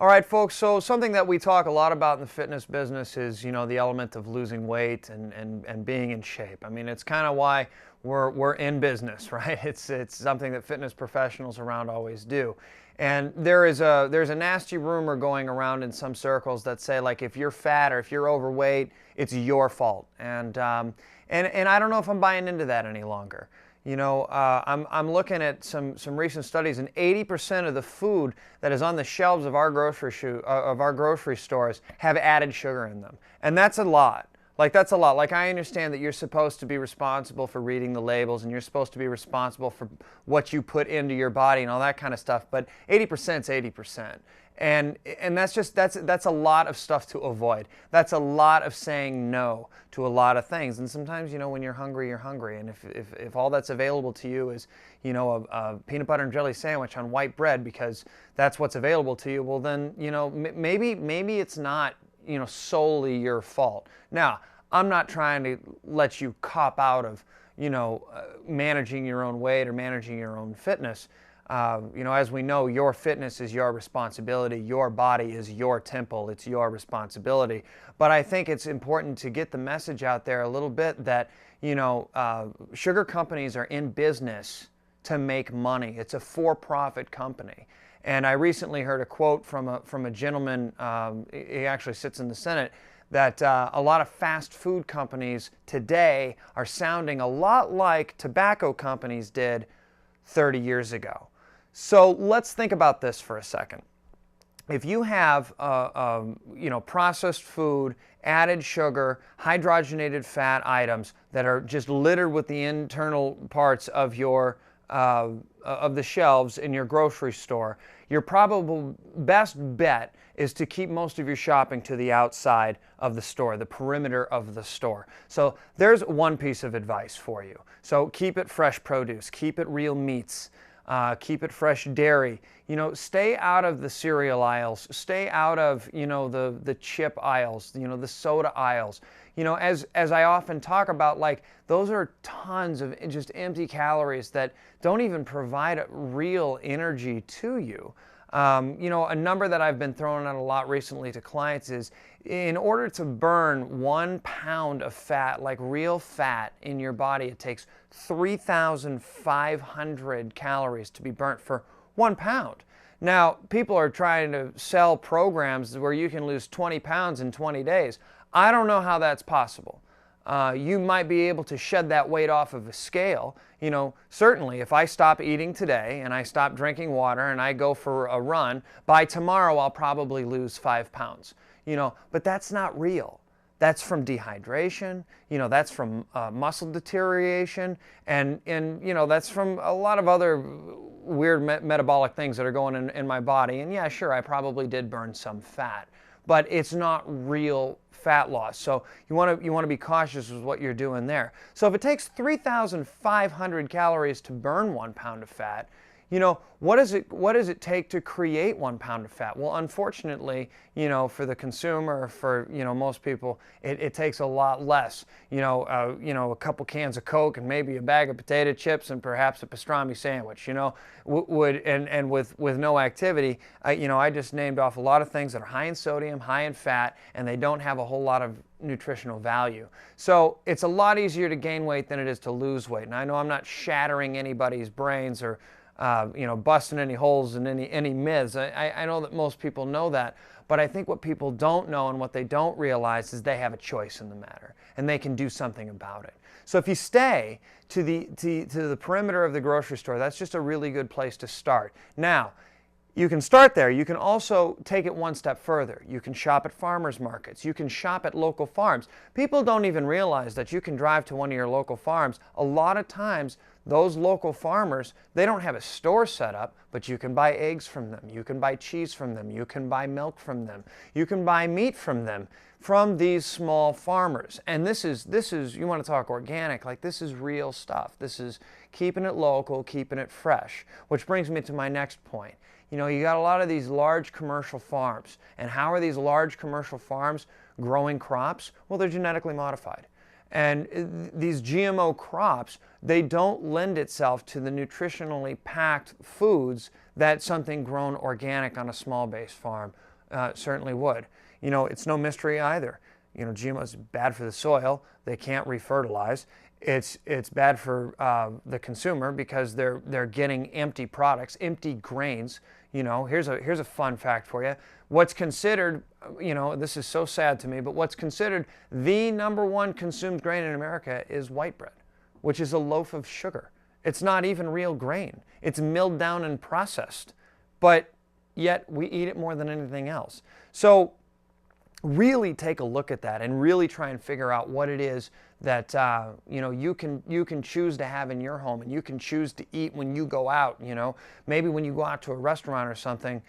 All right, folks, so something that we talk a lot about in the fitness business is, the element of losing weight and being in shape. I mean, it's kind of why we're in business, right? It's something that fitness professionals around always do. And there's a nasty rumor going around in some circles that say, like, if you're fat or if you're overweight, it's your fault. And I don't know if I'm buying into that any longer. I'm looking at some recent studies, and 80% of the food that is on the shelves of our grocery stores have added sugar in them, and that's a lot. That's a lot. I understand that you're supposed to be responsible for reading the labels, and you're supposed to be responsible for what you put into your body and all that kind of stuff. But 80% is 80%. And that's a lot of stuff to avoid. That's a lot of saying no to a lot of things. And sometimes, when you're hungry, you're hungry. And if all that's available to you is, a peanut butter and jelly sandwich on white bread because that's what's available to you, well then, maybe it's not, solely your fault. Now, I'm not trying to let you cop out of, managing your own weight or managing your own fitness. As we know, your fitness is your responsibility. Your body is your temple. It's your responsibility. But I think it's important to get the message out there a little bit that, sugar companies are in business to make money. It's a for-profit company. And I recently heard a quote from a gentleman, he actually sits in the Senate, that a lot of fast food companies today are sounding a lot like tobacco companies did 30 years ago. So let's think about this for a second. If you have processed food, added sugar, hydrogenated fat items that are just littered with the internal parts of your of the shelves in your grocery store, your probable best bet is to keep most of your shopping to the outside of the store, the perimeter of the store. So there's one piece of advice for you. So keep it fresh produce, keep it real meats, keep it fresh dairy. Stay out of the cereal aisles, stay out of, the chip aisles, the soda aisles. As I often talk about, those are tons of just empty calories that don't even provide real energy to you. A number that I've been throwing out a lot recently to clients is, in order to burn 1 pound of fat, like real fat in your body, it takes 3,500 calories to be burnt for 1 pound. Now, people are trying to sell programs where you can lose 20 pounds in 20 days. I don't know how that's possible. You might be able to shed that weight off of a scale. Certainly if I stop eating today and I stop drinking water and I go for a run, by tomorrow I'll probably lose 5 pounds. But that's not real. That's from dehydration, that's from muscle deterioration, and that's from a lot of other weird metabolic things that are going in my body. And yeah, sure, I probably did burn some fat, but it's not real fat loss. So you want to be cautious with what you're doing there. So if it takes 3,500 calories to burn 1 pound of fat, what does it take to create 1 pound of fat? Well, unfortunately, for the consumer, for most people, it takes a lot less. A couple cans of Coke and maybe a bag of potato chips and perhaps a pastrami sandwich. With no activity. I just named off a lot of things that are high in sodium, high in fat, and they don't have a whole lot of nutritional value. So it's a lot easier to gain weight than it is to lose weight. And I know I'm not shattering anybody's brains or busting any holes in any myths. I know that most people know that, but I think what people don't know and what they don't realize is they have a choice in the matter, and they can do something about it. So if you stay to the perimeter of the grocery store, that's just a really good place to start. Now, you can start there. You can also take it one step further. You can shop at farmers markets. You can shop at local farms. People don't even realize that you can drive to one of your local farms. A lot of times, those local farmers, they don't have a store set up, but you can buy eggs from them. You can buy cheese from them. You can buy milk from them. You can buy meat from them, from these small farmers. And this is, you want to talk organic, this is real stuff. This is keeping it local, keeping it fresh. Which brings me to my next point. You got a lot of these large commercial farms. And how are these large commercial farms growing crops? Well, they're genetically modified. And these GMO crops, they don't lend itself to the nutritionally packed foods that something grown organic on a small base farm certainly would. You know, it's no mystery either. You know, GMOs are bad for the soil. They can't refertilize. It's bad for the consumer because they're getting empty products, empty grains. You know, here's a fun fact for you. What's considered, you know, this is so sad to me, but what's considered the #1 consumed grain in America is white bread, which is a loaf of sugar. It's not even real grain. It's milled down and processed, but yet we eat it more than anything else. So really take a look at that and really try and figure out what it is that you know, you can choose to have in your home, and you can choose to eat when you go out. You know, maybe when you go out to a restaurant or something,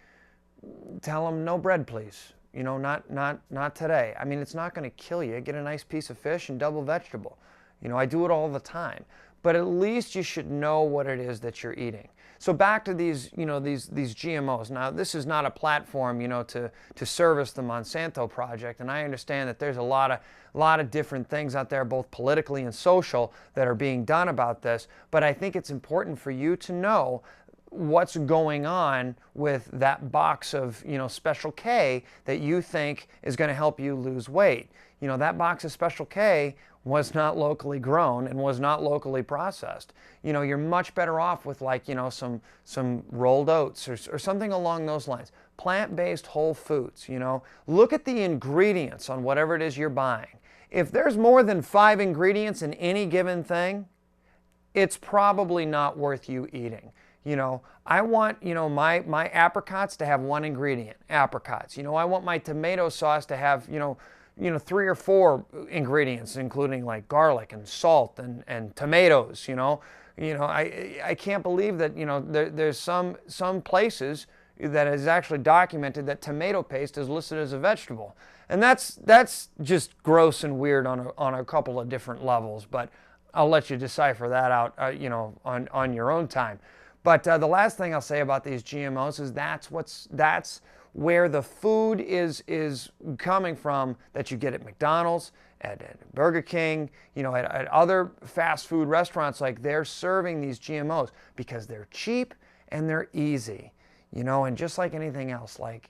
tell them no bread, please. You know, not today. I mean, it's not going to kill you. Get a nice piece of fish and double vegetable. You know, I do it all the time. But at least you should know what it is that you're eating. So back to these, you know, these GMOs. Now, this is not a platform, you know, to service the Monsanto project, and I understand that there's a lot of different things out there, both politically and social, that are being done about this. But I think it's important for you to know what's going on with that box of, you know, Special K that you think is going to help you lose weight. You know, that box of Special K was not locally grown and was not locally processed. You know, you're much better off with, like, you know, some rolled oats or something along those lines. Plant-based whole foods, you know. Look at the ingredients on whatever it is you're buying. If there's more than 5 ingredients in any given thing, it's probably not worth you eating. You know, I want, you know, my apricots to have 1 ingredient, apricots. You know, I want my tomato sauce to have, you know, 3 or 4 ingredients, including like garlic and salt and tomatoes. You know, I can't believe that, you know, there's some places that is actually documented that tomato paste is listed as a vegetable, and that's just gross and weird on a couple of different levels. But I'll let you decipher that out, you know, on your own time. But the last thing I'll say about these GMOs is that's where the food is coming from that you get at McDonald's, at Burger King, you know, at other fast food restaurants. Like, they're serving these GMOs because they're cheap and they're easy, you know. And just like anything else, like,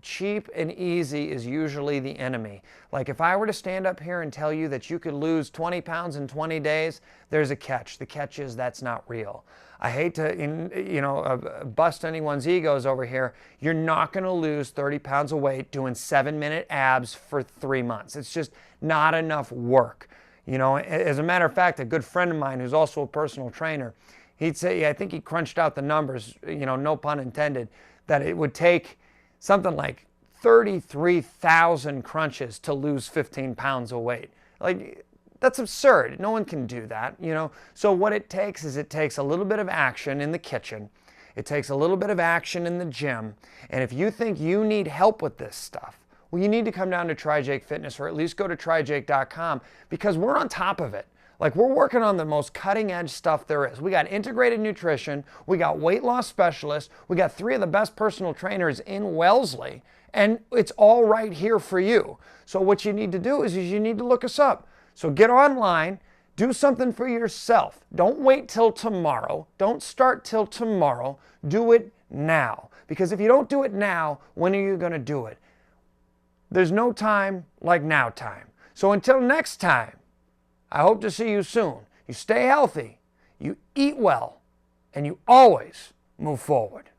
cheap and easy is usually the enemy. Like, if I were to stand up here and tell you that you could lose 20 pounds in 20 days, there's a catch. The catch is that's not real. I hate to, you know, bust anyone's egos over here. You're not going to lose 30 pounds of weight doing 7-minute abs for 3 months. It's just not enough work. You know, as a matter of fact, a good friend of mine who's also a personal trainer, he'd say, I think he crunched out the numbers, you know, no pun intended, that it would take something like 33,000 crunches to lose 15 pounds of weight. Like, that's absurd. No one can do that, you know. So what it takes is it takes a little bit of action in the kitchen. It takes a little bit of action in the gym. And if you think you need help with this stuff, well, you need to come down to Try Jake Fitness, or at least go to tryjake.com, because we're on top of it. Like, we're working on the most cutting edge stuff there is. We got integrated nutrition, we got weight loss specialists, we got 3 of the best personal trainers in Wellesley, and it's all right here for you. So what you need to do is you need to look us up. So get online, do something for yourself. Don't wait till tomorrow. Don't start till tomorrow. Do it now. Because if you don't do it now, when are you going to do it? There's no time like now time. So until next time, I hope to see you soon. You stay healthy, you eat well, and you always move forward.